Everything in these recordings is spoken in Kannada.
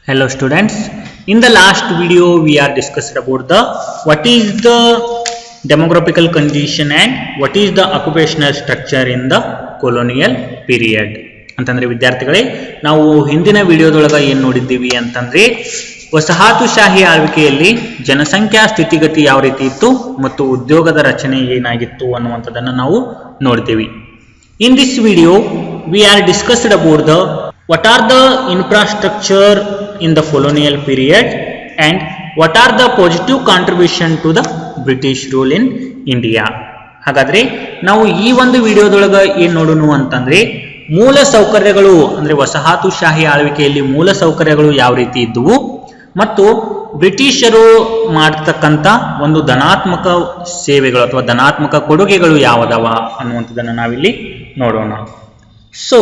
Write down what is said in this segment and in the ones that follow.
Hello students, in the last video we are discussed about the what is the demographical condition and what is the occupational structure in the colonial period ಅಂತಂದ್ರೆ ವಿದ್ಯಾರ್ಥಿಗಳೇ ನಾವು ಹಿಂದಿನ ವಿಡಿಯೋದೊಳಗೆ ಏನು ನೋಡಿದ್ದೀವಿ ಅಂತಂದ್ರೆ ವಸಾಹತುಶಾಹಿ ಆಳ್ವಿಕೆಯಲ್ಲಿ ಜನಸಂಖ್ಯಾ ಸ್ಥಿತಿಗತಿ ಯಾವ ರೀತಿ ಇತ್ತು ಮತ್ತು ಉದ್ಯೋಗದ ರಚನೆ ಏನಾಗಿತ್ತು ಅನ್ನುವಂಥದ್ದನ್ನು ನಾವು ನೋಡ್ತೀವಿ. In this video we are discussed about the what are the infrastructure in the colonial period and what are the positive contribution to the British rule in India. ಹಾಗಾದ್ರೆ ನಾವು ಈ ಒಂದು ವಿಡಿಯೋದೊಳಗೆ ಏನು ನೋಡೋಣ ಅಂತಂದ್ರೆ ಮೂಲ ಸೌಕರ್ಯಗಳು ಅಂದ್ರೆ ವಸಾಹತುಶಾಹಿ ಆಳ್ವಿಕೆಯಲ್ಲಿ ಮೂಲ ಸೌಕರ್ಯಗಳು ಯಾವ ರೀತಿ ಇದ್ದವು ಮತ್ತು ಬ್ರಿಟಿಷರು ಮಾಡತಕ್ಕಂತ ಒಂದು ಧನಾತ್ಮಕ ಸೇವೆಗಳು ಅಥವಾ ಧನಾತ್ಮಕ ಕೊಡುಗೆಗಳು ಯಾವುದವ ಅನ್ನುವಂಥದ್ದನ್ನು ನಾವಿಲ್ಲಿ ನೋಡೋಣ. So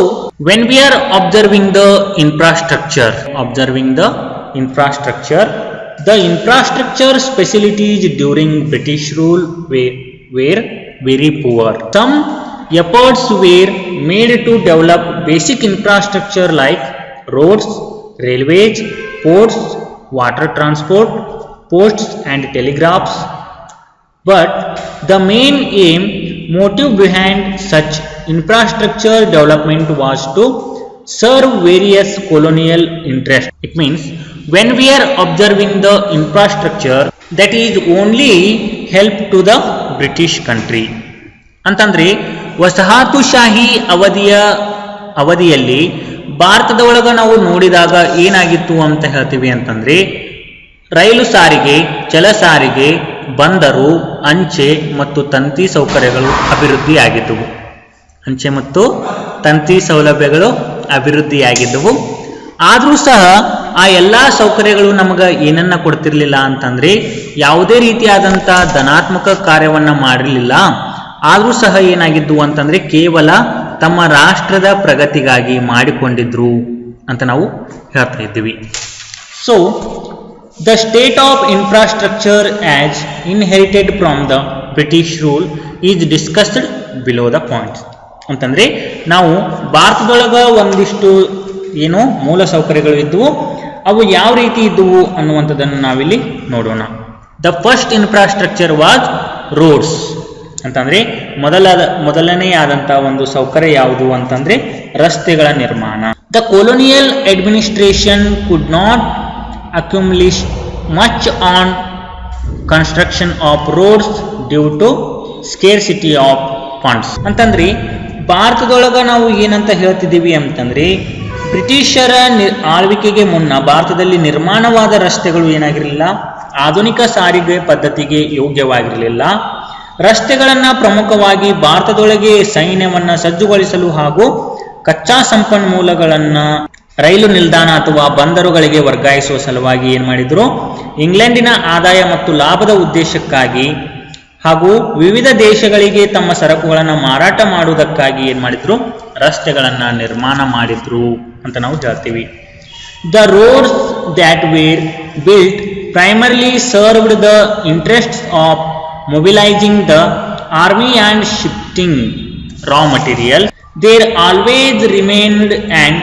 when we are observing the infrastructure facilities during British rule were very poor. Some efforts were made to develop basic infrastructure like roads, railways, ports, water transport, posts and telegraphs. But the main motive behind such infrastructure development was to serve various colonial interests. It means when we are observing the infrastructure, that is only help to the British country. ಅಂತಂದ್ರೆ ವಸಾಹತುಶಾಹಿ ಅವಧಿಯಲ್ಲಿ ಭಾರತದ ಒಳಗ ನಾವು ನೋಡಿದಾಗ ಏನಾಗಿತ್ತು ಅಂತ ಹೇಳ್ತೀವಿ ಅಂತಂದ್ರೆ ರೈಲು ಸಾರಿಗೆ, ಜಲ ಸಾರಿಗೆ, ಬಂದರು, ಅಂಚೆ ಮತ್ತು ತಂತಿ ಸೌಕರ್ಯಗಳು ಅಭಿವೃದ್ಧಿಯಾಗಿದ್ದವು. ಅಂಚೆ ಮತ್ತು ತಂತಿ ಸೌಲಭ್ಯಗಳು ಅಭಿವೃದ್ಧಿಯಾಗಿದ್ದವು. ಆದರೂ ಸಹ ಆ ಎಲ್ಲ ಸೌಕರ್ಯಗಳು ನಮಗೆ ಏನನ್ನ ಕೊಡ್ತಿರ್ಲಿಲ್ಲ ಅಂತಂದ್ರೆ ಯಾವುದೇ ರೀತಿಯಾದಂಥ ಧನಾತ್ಮಕ ಕಾರ್ಯವನ್ನ ಮಾಡಿರಲಿಲ್ಲ. ಆದರೂ ಸಹ ಏನಾಗಿದ್ದು ಅಂತಂದ್ರೆ ಕೇವಲ ತಮ್ಮ ರಾಷ್ಟ್ರದ ಪ್ರಗತಿಗಾಗಿ ಮಾಡಿಕೊಂಡಿದ್ರು ಅಂತ ನಾವು ಹೇಳ್ತಾ ಇದ್ದೀವಿ. So the state of infrastructure as inherited from the British rule is discussed below the points. ಅಂತಂದ್ರೆ ನಾವು ಭಾರತದೊಳಗ ಒಂದಿಷ್ಟು ಏನು ಮೂಲ ಸೌಕರ್ಯಗಳು ಇದ್ದವು, ಅವು ಯಾವ ರೀತಿ ಇದ್ದವು ಅನ್ನುವಂಥದ್ದನ್ನು ನಾವಿಲ್ಲಿ ನೋಡೋಣ. The first infrastructure was roads. ಅಂತಂದ್ರೆ ಮೊದಲನೆಯಾದಂಥ ಒಂದು ಸೌಕರ್ಯ ಯಾವುದು ಅಂತಂದ್ರೆ ರಸ್ತೆಗಳ ನಿರ್ಮಾಣ. The colonial administration could not accumulate much on construction of roads due to scarcity of funds. ಅಂತಂದ್ರೆ ಭಾರತದೊಳಗ ನಾವು ಏನಂತ ಹೇಳ್ತಿದ್ದೀವಿ ಅಂತಂದ್ರೆ ಬ್ರಿಟಿಷರ ಆಳ್ವಿಕೆಗೆ ಮುನ್ನ ಭಾರತದಲ್ಲಿ ನಿರ್ಮಾಣವಾದ ರಸ್ತೆಗಳು ಏನಾಗಿರಲಿಲ್ಲ, ಆಧುನಿಕ ಸಾರಿಗೆ ಪದ್ಧತಿಗೆ ಯೋಗ್ಯವಾಗಿರಲಿಲ್ಲ. ರಸ್ತೆಗಳನ್ನ ಪ್ರಮುಖವಾಗಿ ಭಾರತದೊಳಗೆ ಸೈನ್ಯವನ್ನ ಸಜ್ಜುಗೊಳಿಸಲು ಹಾಗೂ ಕಚ್ಚಾ ಸಂಪನ್ಮೂಲಗಳನ್ನ ರೈಲು ನಿಲ್ದಾಣ ಅಥವಾ ಬಂದರುಗಳಿಗೆ ವರ್ಗಾಯಿಸುವ ಸಲುವಾಗಿ ಏನ್ ಮಾಡಿದ್ರು, ಇಂಗ್ಲೆಂಡಿನ ಆದಾಯ ಮತ್ತು ಲಾಭದ ಉದ್ದೇಶಕ್ಕಾಗಿ ಹಾಗೂ ವಿವಿಧ ದೇಶಗಳಿಗೆ ತಮ್ಮ ಸರಕುಗಳನ್ನು ಮಾರಾಟ ಮಾಡುವುದಕ್ಕಾಗಿ ಏನ್ ಮಾಡಿದ್ರು, ರಸ್ತೆಗಳನ್ನ ನಿರ್ಮಾಣ ಮಾಡಿದ್ರು ಅಂತ ನಾವು ಹೇಳ್ತೀವಿ. The roads that were built primarily served the interests of mobilising the army and shifting raw material. There always remained an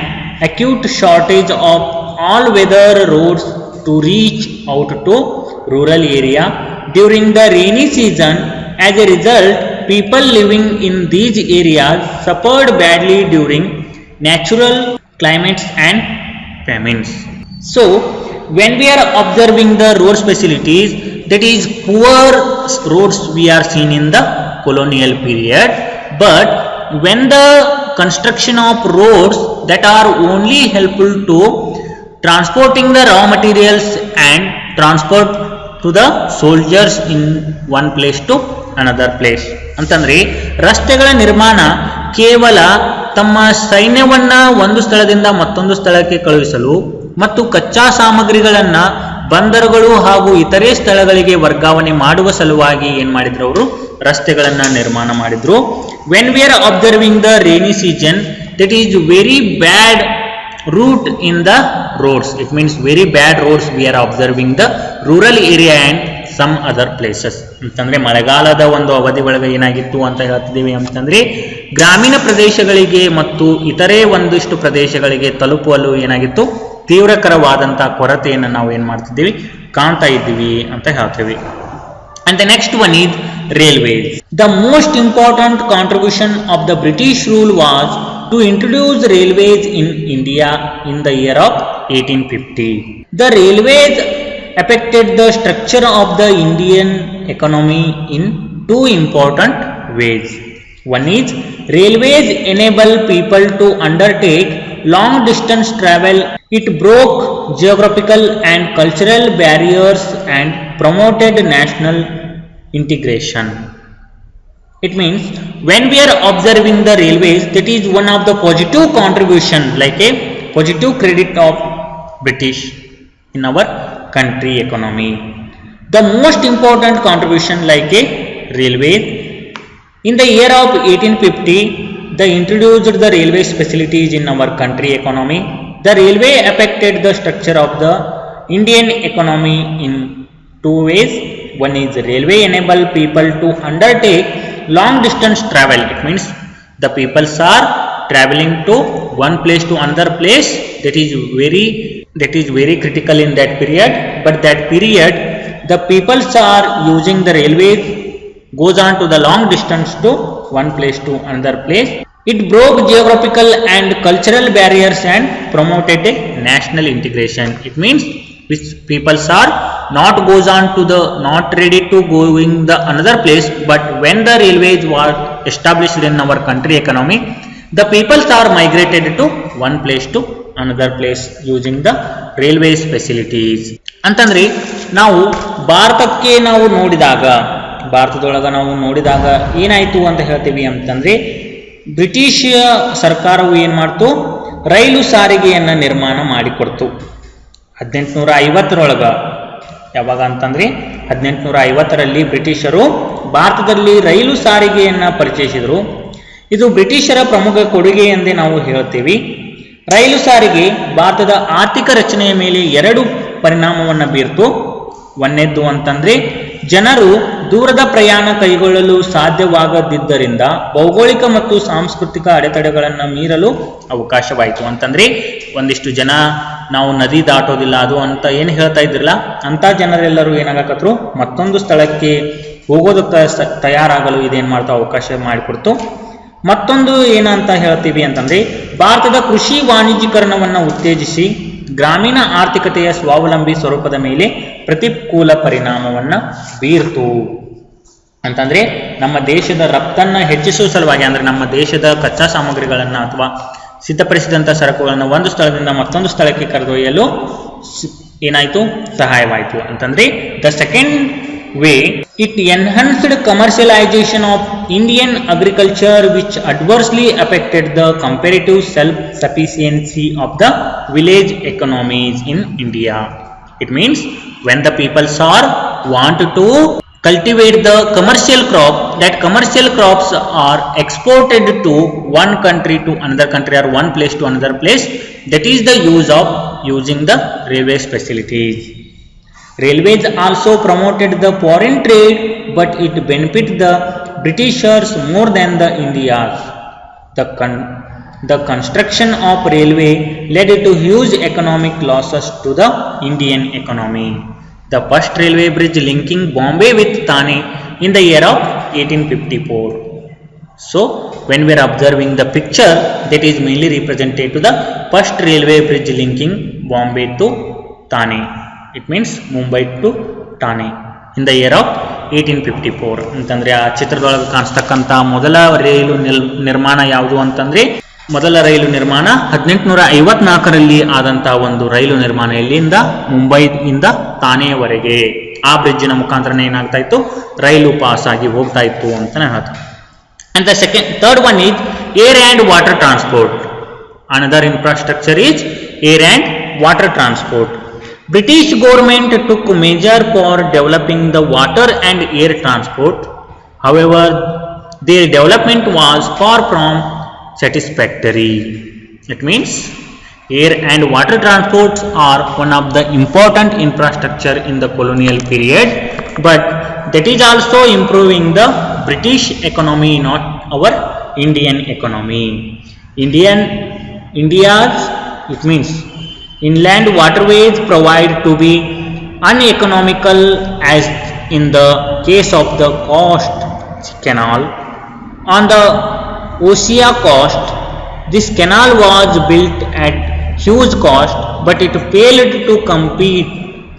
acute shortage of all-weather roads to reach out to rural area during the rainy season. As a result, people living in these areas suffered badly during natural climates and famines. So, when we are observing the roads facilities, that is poor roads we are seen in the colonial period, but when the construction of roads that are only helpful to transporting the raw materials and transport to the soldiers in one place to another place. ಅಂತಂದ್ರೆ ರಸ್ತೆಗಳ ನಿರ್ಮಾಣ ಕೇವಲ ತಮ್ಮ ಸೈನ್ಯವನ್ನ ಒಂದು ಸ್ಥಳದಿಂದ ಮತ್ತೊಂದು ಸ್ಥಳಕ್ಕೆ ಕಳುಹಿಸಲು ಮತ್ತು ಕಚ್ಚಾ ಸಾಮಗ್ರಿಗಳನ್ನ ಬಂದರುಗಳು ಹಾಗೂ ಇತರೆ ಸ್ಥಳಗಳಿಗೆ ವರ್ಗಾವಣೆ ಮಾಡುವ ಸಲುವಾಗಿ ಏನ್ ಮಾಡಿದ್ರು, ಅವರು ರಸ್ತೆಗಳನ್ನ ನಿರ್ಮಾಣ ಮಾಡಿದ್ರು. When we are observing the rainy season, that is very bad route in the roads. It means very bad roads we are observing the rural area and some other places. ಅಂತಂದ್ರೆ ಮಳೆಗಾಲದ ಒಂದು ಅವಧಿ ಒಳಗೆ ಏನಾಗಿತ್ತು ಅಂತ ಹೇಳ್ತಿದ್ದೀವಿ ಅಂತಂದ್ರೆ ಗ್ರಾಮೀಣ ಪ್ರದೇಶಗಳಿಗೆ ಮತ್ತು ಇತರೆ ಒಂದಿಷ್ಟು ಪ್ರದೇಶಗಳಿಗೆ ತಲುಪಲು ಏನಾಗಿತ್ತು, ತೀವ್ರಕರವಾದಂತಹ ಕೊರತೆಯನ್ನು ನಾವು ಏನು ಮಾಡ್ತಿದ್ದೀವಿ, ಕಾಣ್ತಾ ಇದ್ದೀವಿ ಅಂತ ಹೇಳ್ತೀವಿ. And the next one is railways. The most important contribution of the British rule was to introduce railways in India in the year of 1850. The railways affected the structure of the Indian economy in two important ways. One is railways enable people to undertake long distance travel. It broke geographical and cultural barriers and promoted national integration. It means when we are observing the railways, that is one of the positive contribution, like a positive credit of British in our country economy. The most important contribution like a railways. In the year of 1850, they introduced the railway facilities in our country economy. The railway affected the structure of the Indian economy in two ways. One is railway enable people to undertake long distance travel. It means the peoples are traveling to one place to another place. That is very critical in that period. But that period, the peoples are using the railways goes on to the long distance to one place to another place. It broke geographical and cultural barriers and promoted a national integration. It means which peoples are not ready to going the another place, but when the railways were established in our country economy, the peoples are migrated to one place to another place using the railways facilities. ಅಂತಂದ್ರೆ ನಾವು ಭಾರತದೊಳಗೆ ನಾವು ನೋಡಿದಾಗ ಏನಾಯ್ತು ಅಂತ ಹೇಳ್ತೀವಿ ಅಂತಂದ್ರೆ, ಬ್ರಿಟಿಷ್ ಸರ್ಕಾರವು ಏನು ಮಾಡ್ತು, ರೈಲು ಸಾರಿಗೆಯನ್ನು ನಿರ್ಮಾಣ ಮಾಡಿಕೊಡ್ತು 1850ರೊಳಗ. ಯಾವಾಗ ಅಂತಂದ್ರೆ 1850ರಲ್ಲಿ ಬ್ರಿಟಿಷರು ಭಾರತದಲ್ಲಿ ರೈಲು ಸಾರಿಗೆಯನ್ನು ಪರಿಚಯಿಸಿದರು. ಇದು ಬ್ರಿಟಿಷರ ಪ್ರಮುಖ ಕೊಡುಗೆ ಎಂದೇ ನಾವು ಹೇಳ್ತೀವಿ. ರೈಲು ಸಾರಿಗೆ ಭಾರತದ ಆರ್ಥಿಕ ರಚನೆಯ ಮೇಲೆ ಎರಡು ಪರಿಣಾಮವನ್ನು ಬೀರ್ತು. ಒಂದನೇದ್ದು ಅಂತಂದ್ರೆ ಜನರು ದೂರದ ಪ್ರಯಾಣ ಕೈಗೊಳ್ಳಲು ಸಾಧ್ಯವಾಗದಿದ್ದರಿಂದ ಭೌಗೋಳಿಕ ಮತ್ತು ಸಾಂಸ್ಕೃತಿಕ ಅಡೆತಡೆಗಳನ್ನು ಮೀರಲು ಅವಕಾಶವಾಯಿತು. ಅಂತಂದ್ರೆ ಒಂದಿಷ್ಟು ಜನ ನಾವು ನದಿ ದಾಟೋದಿಲ್ಲ ಅದು ಅಂತ ಏನು ಹೇಳ್ತಾ ಇದ್ರಲ್ಲ, ಅಂತ ಜನರೆಲ್ಲರೂ ಏನಾಗಕತ್ರು ಮತ್ತೊಂದು ಸ್ಥಳಕ್ಕೆ ಹೋಗೋದಕ್ಕೆ ತಯಾರಾಗಲು ಇದೇನು ಮಾಡ್ತಾ ಅವಕಾಶ ಮಾಡಿಕೊಡ್ತು. ಮತ್ತೊಂದು ಏನಂತ ಹೇಳ್ತೀವಿ ಅಂತಂದ್ರೆ, ಭಾರತದ ಕೃಷಿ ವಾಣಿಜ್ಯೀಕರಣವನ್ನು ಉತ್ತೇಜಿಸಿ ಗ್ರಾಮೀಣ ಆರ್ಥಿಕತೆಯ ಸ್ವಾವಲಂಬಿ ಸ್ವರೂಪದ ಮೇಲೆ ಪ್ರತಿಕೂಲ ಪರಿಣಾಮವನ್ನು ಬೀರ್ತು. ಅಂತಂದ್ರೆ ನಮ್ಮ ದೇಶದ ರಫ್ತನ್ನು ಹೆಚ್ಚಿಸುವ ಸಲುವಾಗಿ, ಅಂದ್ರೆ ನಮ್ಮ ದೇಶದ ಕಚ್ಚಾ ಸಾಮಗ್ರಿಗಳನ್ನು ಅಥವಾ ಸಿದ್ಧಪಡಿಸಿದಂಥ ಸರಕುಗಳನ್ನು ಒಂದು ಸ್ಥಳದಿಂದ ಮತ್ತೊಂದು ಸ್ಥಳಕ್ಕೆ ಕರೆದೊಯ್ಯಲು ಏನಾಯಿತು, ಸಹಾಯವಾಯಿತು. ಅಂತಂದ್ರೆ the second way, it enhanced commercialization of Indian agriculture, which adversely affected the comparative self-sufficiency of the village economies in India. It means when the people want to cultivate the commercial crop, that commercial crops are exported to one country to another country or one place to another place. That is the use of using the railways facilities. Railways also promoted the foreign trade, but it benefited the Britishers more than the Indians. The construction of railway led to huge economic losses to the Indian economy. The first railway bridge linking Bombay with Thane in the year of 1854. So, when we are observing the picture, that is mainly represented to the first railway bridge linking Bombay to Thane. It means Mumbai to Thane in the year of 1854. ಅಂತಂದ್ರೆ ಆ ಚಿತ್ರದೊಳಗೆ ಕಾಣಿಸ್ತಕ್ಕಂಥ ಮೊದಲ ರೈಲು ನಿರ್ಮಾಣ ಯಾವುದು ಅಂತಂದ್ರೆ, ಮೊದಲ ರೈಲು ನಿರ್ಮಾಣ 1854ರಲ್ಲಿ ಆದಂತಹ ಒಂದು ರೈಲು ನಿರ್ಮಾಣ. ಇಲ್ಲಿಂದ ಮುಂಬೈಯಿಂದ ಥಾನೆಯವರೆಗೆ ಆ ಬ್ರಿಡ್ಜಿನ ಮುಖಾಂತರ ಏನಾಗ್ತಾ ಇತ್ತು, ರೈಲು ಪಾಸ್ ಆಗಿ ಹೋಗ್ತಾ ಇತ್ತು ಅಂತಾನೆ ಹೇಳ್ತಾರೆ. And the third one is air and water transport. Another infrastructure is air and water transport. British government took measure for developing the water and air transport. However, their development was far from satisfactory. It means air and water transports are one of the important infrastructure in the colonial period, but that is also improving the British economy, not our Indian economy. India's, it means inland waterways provide to be uneconomical as in the case of the coast canal. On the Ossia coast, this canal was built at huge cost, but it failed to compete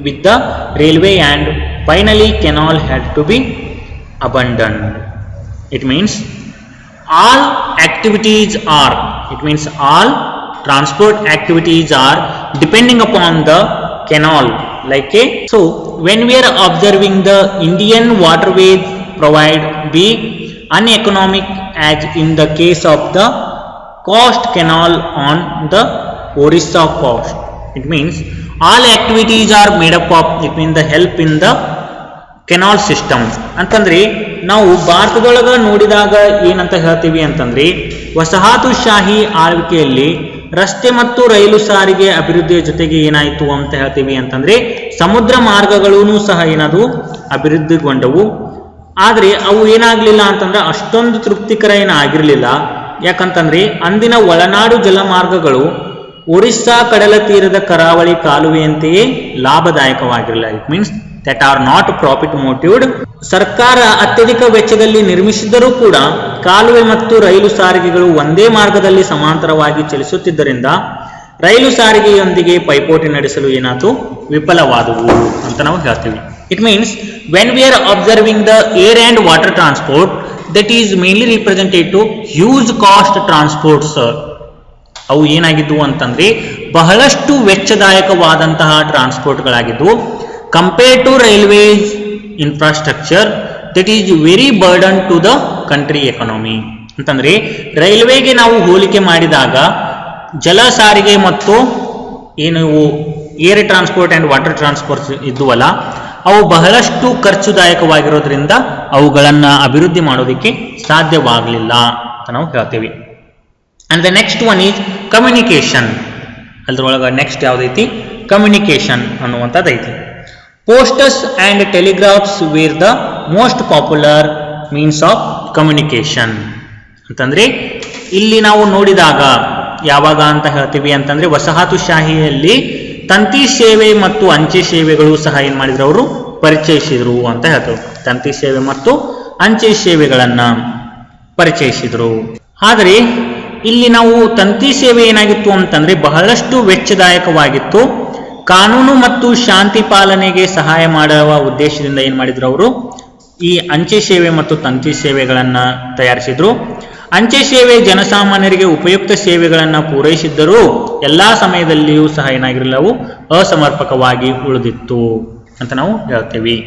with the railway and finally canal had to be abandoned. It means all transport activities are depending upon the canal, so when we are observing the Indian waterways provide be uneconomic as in the case of the coast canal on the Orissa coast. It means all activities are made up of, it means the help in the canal system ಅಂತಂದ್ರೆ ನಾವು ಭಾರತದೊಳಗ ನೋಡಿದಾಗ ಏನಂತ ಹೇಳ್ತೀವಿ ಅಂತಂದ್ರೆ ವಸಾಹತುಶಾಹಿ ಆಳ್ವಿಕೆಯಲ್ಲಿ ರಸ್ತೆ ಮತ್ತು ರೈಲು ಸಾರಿಗೆ ಅಭಿವೃದ್ಧಿಯ ಜೊತೆಗೆ ಏನಾಯಿತು ಅಂತ ಹೇಳ್ತೀವಿ ಅಂತಂದ್ರೆ ಸಮುದ್ರ ಮಾರ್ಗಗಳೂ ಸಹ ಏನದು ಅಭಿವೃದ್ಧಿಗೊಂಡವು. ಆದ್ರೆ ಅವು ಏನಾಗ್ಲಿಲ್ಲ ಅಂತಂದ್ರೆ ಅಷ್ಟೊಂದು ತೃಪ್ತಿಕರ ಏನಾಗಿರ್ಲಿಲ್ಲ. ಯಾಕಂತಂದ್ರೆ ಅಂದಿನ ಒಳನಾಡು ಜಲಮಾರ್ಗಗಳು ಒರಿಸ್ಸಾ ಕಡಲ ತೀರದ ಕರಾವಳಿ ಕಾಲುವೆಯಂತೆಯೇ ಲಾಭದಾಯಕವಾಗಿರಲಿಲ್ಲ. It means that are not profit motivated. ಸರ್ಕಾರ ಅತ್ಯಧಿಕ ವೆಚ್ಚದಲ್ಲಿ ನಿರ್ಮಿಸಿದ್ದರೂ ಕೂಡ ಕಾಲುವೆ ಮತ್ತು ರೈಲು ಸಾರಿಗೆಗಳು ಒಂದೇ ಮಾರ್ಗದಲ್ಲಿ ಸಮಾಂತರವಾಗಿ ಚಲಿಸುತ್ತಿದ್ದರಿಂದ ರೈಲು ಸಾರಿಗೆಯೊಂದಿಗೆ ಪೈಪೋಟಿ ನಡೆಸಲು ಏನಾಯ್ತು, ವಿಫಲವಾದವು ಅಂತ ನಾವು ಹೇಳ್ತೀವಿ. It means when we are observing the air and water transport that is mainly represented to huge cost transports. ಅವು ಏನಾಗಿದ್ವು ಅಂತಂದ್ರೆ ಬಹಳಷ್ಟು ವೆಚ್ಚದಾಯಕವಾದಂತಹ ಟ್ರಾನ್ಸ್ಪೋರ್ಟ್ಗಳಾಗಿದ್ವು. Compared to railways infrastructure that is very burden to the country economy. ಅಂತಂದ್ರೆ ರೈಲ್ವೆಗೆ ನಾವು ಹೋಲಿಕೆ ಮಾಡಿದಾಗ ಜಲ ಸಾರಿಗೆ ಮತ್ತು ಏನು air transport and water transport ಇದ್ದುವಲ್ಲ ಅವು ಬಹಳಷ್ಟು ಖರ್ಚುದಾಯಕವಾಗಿರೋದ್ರಿಂದ ಅವುಗಳನ್ನ ಅಭಿವೃದ್ಧಿ ಮಾಡೋದಕ್ಕೆ ಸಾಧ್ಯವಾಗಲಿಲ್ಲ ಅಂತ ನಾವು ಹೇಳ್ತೀವಿ. And the next one is communication. ಅದ್ರೊಳಗ ನೆಕ್ಸ್ಟ್ ಯಾವ್ದೈತಿ, ಕಮ್ಯುನಿಕೇಶನ್ ಅನ್ನುವಂಥದ್ದೈತಿ. Postas and telegraphs were the most popular means of communication. ಅಂತಂದ್ರೆ ಇಲ್ಲಿ ನಾವು ನೋಡಿದಾಗ ಯಾವಾಗ ಅಂತ ಹೇಳ್ತೀವಿ ಅಂತಂದ್ರೆ ವಸಾಹತುಶಾಹಿಯಲ್ಲಿ ತಂತಿ ಸೇವೆ ಮತ್ತು ಅಂಚೆ ಸೇವೆಗಳು ಸಹ ಏನ್ ಮಾಡಿದ್ರು, ಅವರು ಪರಿಚಯಿಸಿದ್ರು ಅಂತ ಹೇಳ್ತೇವೆ. ತಂತಿ ಸೇವೆ ಮತ್ತು ಅಂಚೆ ಸೇವೆಗಳನ್ನ ಪರಿಚಯಿಸಿದ್ರು. ಆದರೆ ಇಲ್ಲಿ ನಾವು ತಂತಿ ಸೇವೆ ಏನಾಗಿತ್ತು ಅಂತಂದ್ರೆ ಬಹಳಷ್ಟು ವೆಚ್ಚದಾಯಕವಾಗಿತ್ತು. ಕಾನೂನು ಮತ್ತು ಶಾಂತಿ ಪಾಲನೆಗೆ ಸಹಾಯ ಮಾಡುವ ಉದ್ದೇಶದಿಂದ ಏನ್ ಮಾಡಿದ್ರು, ಅವರು ಈ ಅಂಚೆ ಸೇವೆ ಮತ್ತು ತಂತಿ ಸೇವೆಗಳನ್ನ ತಯಾರಿಸಿದ್ರು. ಅಂಚೆ ಸೇವೆ ಜನಸಾಮಾನ್ಯರಿಗೆ ಉಪಯುಕ್ತ ಸೇವೆಗಳನ್ನ ಪೂರೈಸಿದ್ದರೂ ಎಲ್ಲಾ ಸಮಯದಲ್ಲಿಯೂ ಸಹ ಏನಾಗಿರಲಿಲ್ಲ, ಅವು ಅಸಮರ್ಪಕವಾಗಿ ಉಳಿದಿತ್ತು ಅಂತ ನಾವು ಹೇಳ್ತೇವೆ.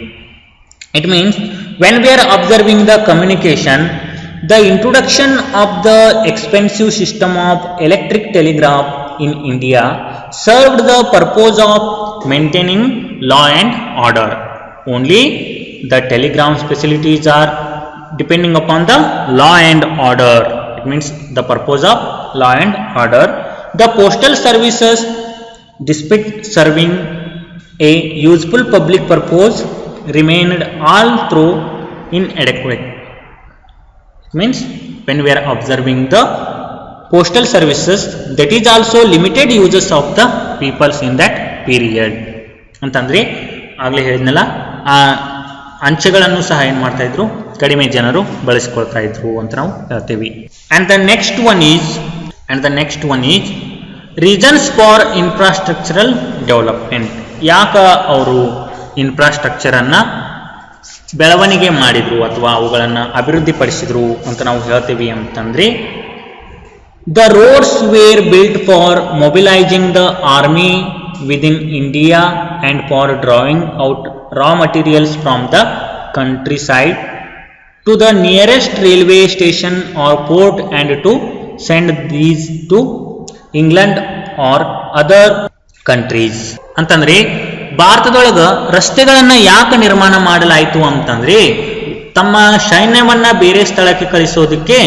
It means when we are observing the communication, the introduction of the expensive system of electric telegraph in India served the purpose of maintaining law and order. Only the telegram facilities are depending upon the law and order. It means the purpose of law and order. The postal services, despite serving a useful public purpose, remained all through inadequate. It means when we are observing the postal services, that is also limited uses of the peoples in that period. ಅಂತಂದ್ರೆ ಆಗ್ಲೇ ಹೇಳಿದ್ನಲ್ಲ, ಆ ಅಂಚೆಗಳನ್ನು ಸಹ ಏನ್ ಮಾಡ್ತಾ ಇದ್ರು, ಕಡಿಮೆ ಜನರು ಬಳಸಿಕೊಳ್ತಾ ಇದ್ರು ಅಂತ ನಾವು ಹೇಳ್ತೀವಿ. And the next one is reasons for infrastructural development. ಯಾಕ ಅವರು ಇನ್ಫ್ರಾಸ್ಟ್ರಕ್ಚರ್ ಅನ್ನ ಬೆಳವಣಿಗೆ ಮಾಡಿದ್ರು ಅಥವಾ ಅವುಗಳನ್ನ ಅಭಿವೃದ್ಧಿಪಡಿಸಿದ್ರು ಅಂತ ನಾವು ಹೇಳ್ತೀವಿ ಅಂತಂದ್ರೆ, the roads were built for mobilizing the army within India and for drawing out raw materials from the countryside to the nearest railway station or port and to send these to England or other countries. ಅಂತಂದ್ರೆ ಭಾರತದೊಳಗ ರಸ್ತೆಗಳನ್ನ ಯಾಕೆ ನಿರ್ಮಾಣ ಮಾಡಲಾಯಿತು ಅಂತಂದ್ರೆ ತಮ್ಮ ಸೈನ್ಯವನ್ನ ಬೇರೆ ಸ್ಥಳಕ್ಕೆ ಕಳಿಸೋದಕ್ಕೆ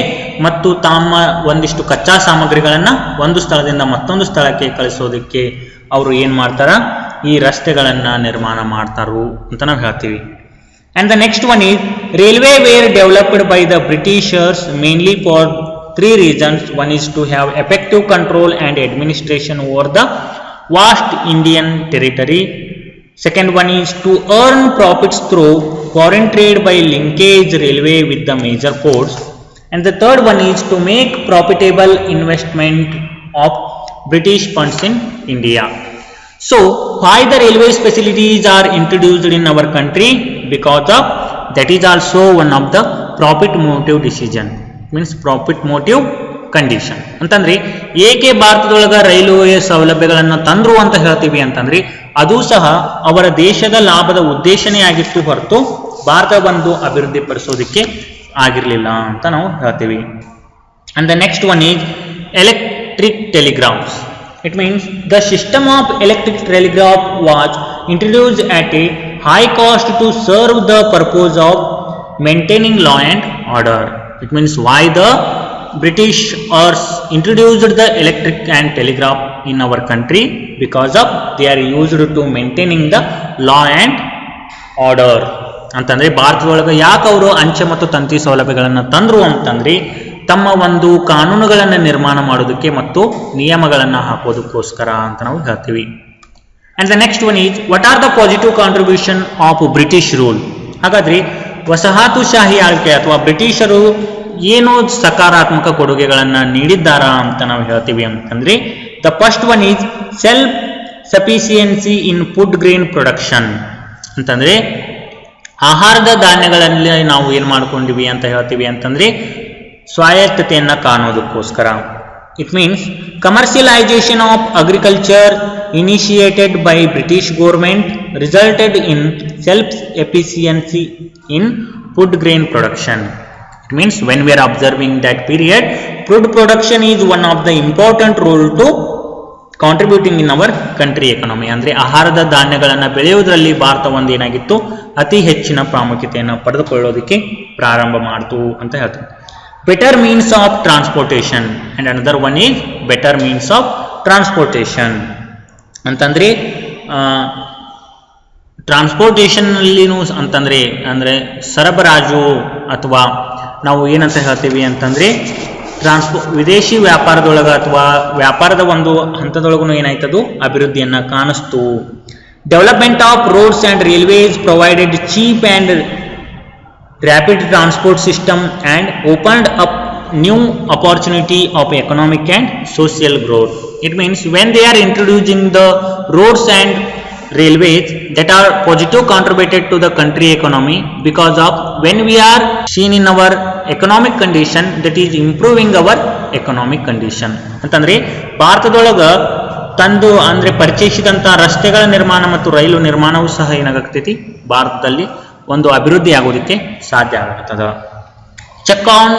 ಮತ್ತು ತಮ್ಮ ಒಂದಿಷ್ಟು ಕಚ್ಚಾ ಸಾಮಗ್ರಿಗಳನ್ನ ಒಂದು ಸ್ಥಳದಿಂದ ಮತ್ತೊಂದು ಸ್ಥಳಕ್ಕೆ ಕಳಿಸೋದಕ್ಕೆ ಅವರು ಏನ್ ಮಾಡ್ತಾರ, ಈ ರಸ್ತೆಗಳನ್ನ ನಿರ್ಮಾಣ ಮಾಡ್ತಾರು ಅಂತ ನಾವು ಹೇಳ್ತೀವಿ. And the next one is railway were developed by the Britishers mainly for 3 reasons. One is to have effective control and administration over the vast Indian territory. Second one is to earn profits through foreign trade by linkage railway with the major ports. And the third one is to make profitable investment of British funds in India. So why the railways facilities are introduced in our country? Because of that is also one of the profit motive decision, means profit motive condition. ಅಂತಂದ್ರೆ ಏಕೆ ಭಾರತದೊಳಗ ರೈಲ್ವೆ ಸೌಲಭ್ಯಗಳನ್ನು ತಂದ್ರು ಅಂತ ಹೇಳ್ತೀವಿ ಅಂತಂದ್ರೆ ಅದು ಸಹ ಅವರ ದೇಶದ ಲಾಭದ ಉದ್ದೇಶನೇ ಆಗಿತ್ತು ಹೊರತು ಭಾರತ ಬಂದು ಅಭಿವೃದ್ಧಿ ಪಡಿಸೋದಕ್ಕೆ ಆಗಿರಲಿಲ್ಲ ಅಂತ ನಾವು ಹೇಳ್ತೀವಿ. And the next one is electric telegraphs. It means the system of electric telegraph was introduced at a high cost to serve the purpose of maintaining law and order. It means why the British introduced the electric and telegraph in our country, because of they are used to maintaining the law and order. ಅಂತಂದ್ರೆ ಭಾರತದೊಳಗೆ ಯಾಕೆ ಅವರು ಅಂಚೆ ಮತ್ತು ತಂತಿ ಸೌಲಭ್ಯಗಳನ್ನು ತಂದ್ರು ಅಂತಂದ್ರೆ ತಮ್ಮ ಒಂದು ಕಾನೂನುಗಳನ್ನು ನಿರ್ಮಾಣ ಮಾಡೋದಕ್ಕೆ ಮತ್ತು ನಿಯಮಗಳನ್ನು ಹಾಕೋದಕ್ಕೋಸ್ಕರ ಅಂತ ನಾವು ಹೇಳ್ತೀವಿ. And the next one is what are the positive contribution of British rule. ಹಾಗಾದ್ರೆ ವಸಾಹತುಶಾಹಿ ಆಳ್ವಿಕೆ ಅಥವಾ ಬ್ರಿಟಿಷರು ಏನು ಸಕಾರಾತ್ಮಕ ಕೊಡುಗೆಗಳನ್ನು ನೀಡಿದ್ದಾರಾ ಅಂತ ನಾವು ಹೇಳ್ತೀವಿ ಅಂತಂದ್ರೆ the first one is self sufficiency in food grain production. ಅಂತಂದ್ರೆ ಆಹಾರದ ಧಾನ್ಯಗಳಲ್ಲಿ ನಾವು ಏನು ಮಾಡ್ಕೊಂಡಿವಿ ಅಂತ ಹೇಳ್ತೀವಿ ಅಂತಂದ್ರೆ ಸ್ವಾಯತ್ತತೆಯನ್ನು ಕಾಣೋದಕ್ಕೋಸ್ಕರ. It means commercialisation of agriculture initiated by British government resulted in self efficiency in food grain production. It means when we are observing that period, food production is one of the important role to contributing in our country economy. ಅಂದ್ರೆ ಆಹಾರದ ಧಾನ್ಯಗಳನ್ನು ಬೆಳೆಯುವುದರಲ್ಲಿ ಭಾರತ ಒಂದು ಏನಾಗಿತ್ತು ಅತಿ ಹೆಚ್ಚಿನ ಪ್ರಾಮುಖ್ಯತೆಯನ್ನು ಪಡೆದುಕೊಳ್ಳೋದಕ್ಕೆ ಪ್ರಾರಂಭ ಮಾಡಿತು ಅಂತ ಹೇಳ್ತಾರೆ. Better means of transportation and another one is better means of transportation. ಅಂತಂದ್ರೆ ಟ್ರಾನ್ಸ್ಪೋರ್ಟೇಷನ್ ಅಲ್ಲಿನೂ ಅಂತಂದ್ರೆ ಅಂದ್ರೆ ಸರಬರಾಜು ಅಥವಾ ನಾವು ಏನಂತ ಹೇಳ್ತೀವಿ ಅಂತಂದ್ರೆ ವಿದೇಶಿ ವ್ಯಾಪಾರದೊಳಗ ಅಥವಾ ವ್ಯಾಪಾರದ ಒಂದು ಹಂತದೊಳಗೂ ಏನಾಯ್ತದು ಅಭಿವೃದ್ಧಿಯನ್ನ ಕಾಣಿಸ್ತು. Development of roads and railways provided cheap and rapid transport system and opened up new opportunity of economic and social growth. It means when they are introducing the roads and railways that are positive contributed to the country economy, because of when we are seen in our economic condition that is improving our economic condition. ಅಂತಂದ್ರೆ ಭಾರತದೊಳಗ ತಂದು ಅಂದ್ರೆ ಪರಿಚಯಿಸಿದಂತ ರಸ್ತೆಗಳ ನಿರ್ಮಾಣ ಮತ್ತು ರೈಲು ನಿರ್ಮಾಣವೂ ಸಹ ಏನಾಗತೈತಿ ಭಾರತದಲ್ಲಿ ಒಂದು ಅಭಿವೃದ್ಧಿ ಆಗೋದಕ್ಕೆ ಸಾಧ್ಯ ಆಗುತ್ತದೆ. ಚೆಕ್ ಆನ್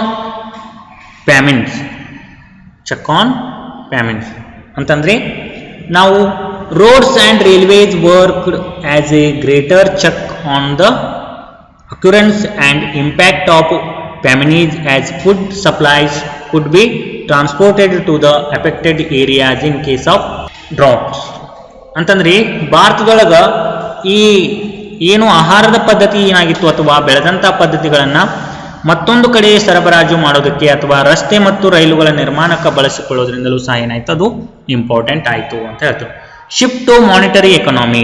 ಪ್ಯಾಮೆಂಟ್ಸ್ ಅಂತಂದ್ರೆ ನಾವು roads and railways worked as a greater check on the occurrence and impact of famines as food supplies could be transported to the affected areas in case of droughts. ಅಂತಂದ್ರೆ ಭಾರತದೊಳಗ ಈ ಏನು ಆಹಾರದ ಪದ್ಧತಿ ಏನಾಗಿತ್ತು ಅಥವಾ ಬೆಳೆದಂಥ ಪದ್ಧತಿಗಳನ್ನು ಮತ್ತೊಂದು ಕಡೆ ಸರಬರಾಜು ಮಾಡೋದಕ್ಕೆ ಅಥವಾ ರಸ್ತೆ ಮತ್ತು ರೈಲುಗಳ ನಿರ್ಮಾಣಕ್ಕೆ ಬಳಸಿಕೊಳ್ಳೋದ್ರಿಂದಲೂ ಸಹ ಏನಾಯ್ತು ಅದು ಇಂಪಾರ್ಟೆಂಟ್ ಆಯಿತು ಅಂತ ಹೇಳ್ತೀವಿ. Shift to monetary economy.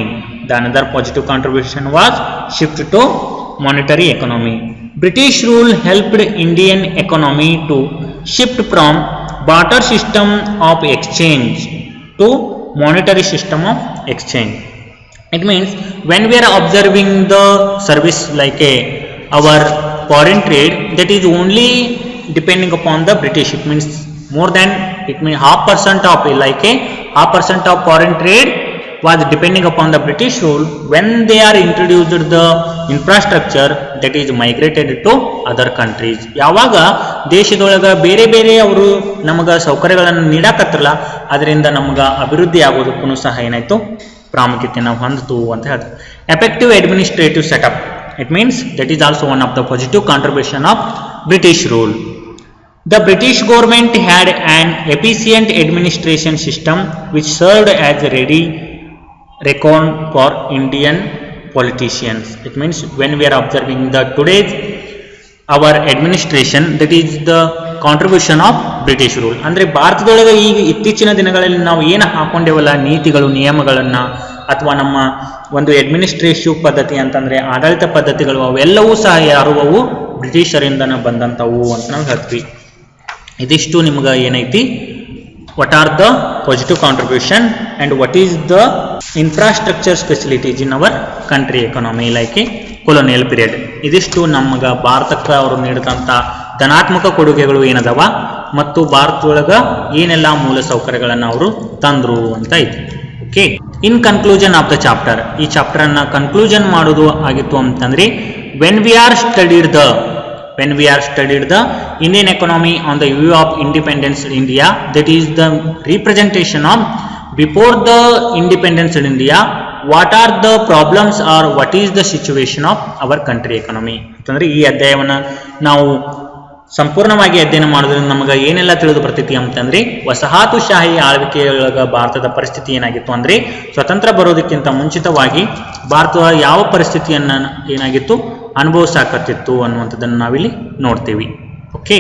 The another positive contribution was shift to monetary economy. British rule helped Indian economy to shift from barter system of exchange to monetary system of exchange. It means when we are observing the service like our foreign trade, that is only depending upon the British. It means more than, it means 0.5% of foreign trade was depending upon the British rule. When they are introduced the infrastructure that is migrated to other countries. ಯಾವಾಗ ದೇಶದೊಳಗ ಬೇರೆ ಬೇರೆ ಅವರು ನಮಗ ಸೌಕರ್ಯಗಳನ್ನು ನೀಡಕತ್ತಿರಲ್ಲ, ಅದರಿಂದ ನಮಗ ಅಭಿವೃದ್ಧಿ ಆಗೋದಕ್ಕೂ ಸಹ ಏನಾಯ್ತು ಪ್ರಾಮುಖ್ಯತೆಯನ್ನು ಹೊಂದಿತು ಅಂತ ಹೇಳ್ತಾರೆ. Effective administrative setup. It means that is also one of the positive contribution of British rule. The British government had an efficient administration system which served as a ready record for Indian politicians. It means when we are observing the today's our administration, that is the contribution of British rule. ಅಂದರೆ ಭಾರತದೊಳಗೆ ಈಗ ಇತ್ತೀಚಿನ ದಿನಗಳಲ್ಲಿ ನಾವು ಏನು ಹಾಕೊಂಡೇವಲ್ಲ ನೀತಿಗಳು ನಿಯಮಗಳನ್ನು ಅಥವಾ ನಮ್ಮ ಒಂದು ಅಡ್ಮಿನಿಸ್ಟ್ರೇಟಿವ್ ಪದ್ಧತಿ ಅಂತಂದರೆ ಆಡಳಿತ ಪದ್ಧತಿಗಳು ಅವೆಲ್ಲವೂ ಸಹ ಯಾರು ಅವು ಬ್ರಿಟಿಷರಿಂದ ಬಂದಂಥವು ಅಂತ ನಾವು ಹೇಳ್ತೀವಿ. ಇದಿಷ್ಟು ನಿಮ್ಗೆ ಏನೈತಿ what are the positive contribution and what is the infrastructure facilities in our country economy like a colonial period. ಇದಿಷ್ಟು ನಮಗೆ ಭಾರತಕ್ಕೆ ಅವರು ನೀಡಿದಂಥ ಧನಾತ್ಮಕ ಕೊಡುಗೆಗಳು ಏನದವ ಮತ್ತು ಭಾರತದೊಳಗೆ ಏನೆಲ್ಲ ಮೂಲ ಸೌಕರ್ಯಗಳನ್ನು ಅವರು ತಂದರು ಅಂತ ಐತಿ. Okay, in conclusion of the chapter, ಈ ಚಾಪ್ಟರನ್ನು ಕನ್ಕ್ಲೂಷನ್ ಮಾಡೋದು ಆಗಿತ್ತು ಅಂತಂದ್ರೆ when we are studied the Indian economy on the view of independence India, that is the representation of before the independence in India, what are the problems or what is the situation of our country economy ಅಂತಂದ್ರೆ ಈ ಅಧ್ಯಾಯವನ್ನು ನಾವು ಸಂಪೂರ್ಣವಾಗಿ ಅಧ್ಯಯನ ಮಾಡೋದ್ರಿಂದ ನಮಗೆ ಏನೆಲ್ಲ ತಿಳಿದು ಬರ್ತೈತಿ ಅಂತಂದ್ರೆ ವಸಾಹತುಶಾಹಿ ಆಳ್ವಿಕೆಯೊಳಗ ಭಾರತದ ಪರಿಸ್ಥಿತಿ ಏನಾಗಿತ್ತು ಅಂದ್ರೆ ಸ್ವತಂತ್ರ ಬರೋದಕ್ಕಿಂತ ಮುಂಚಿತವಾಗಿ ಭಾರತ ಯಾವ ಪರಿಸ್ಥಿತಿಯನ್ನ ಏನಾಗಿತ್ತು ಅನುಭವಿಸಾಕತ್ತಿತ್ತು ಅನ್ನುವಂಥದ್ದನ್ನು ನಾವಿಲ್ಲಿ ನೋಡ್ತೀವಿ. ಓಕೆ.